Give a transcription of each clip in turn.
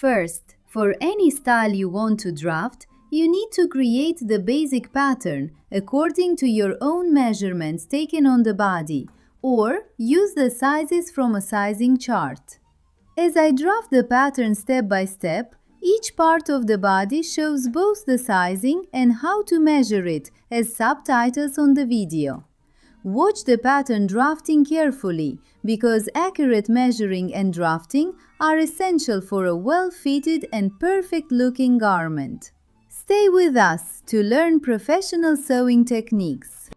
First, for any style you want to draft, you need to create the basic pattern according to your own measurements taken on the body, or use the sizes from a sizing chart. As I draft the pattern step by step, each part of the body shows both the sizing and how to measure it as subtitles on the video. Watch the pattern drafting carefully because accurate measuring and drafting are essential for a well-fitted and perfect-looking garment. Stay with us to learn professional sewing techniques.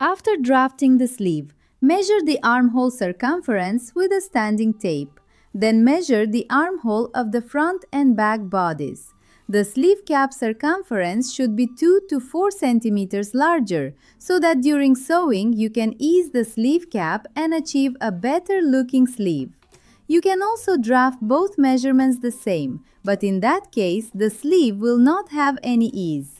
After drafting the sleeve, measure the armhole circumference with a standing tape. Then measure the armhole of the front and back bodies. The sleeve cap circumference should be 2 to 4 centimeters larger so that during sewing you can ease the sleeve cap and achieve a better looking sleeve. You can also draft both measurements the same, but in that case the sleeve will not have any ease.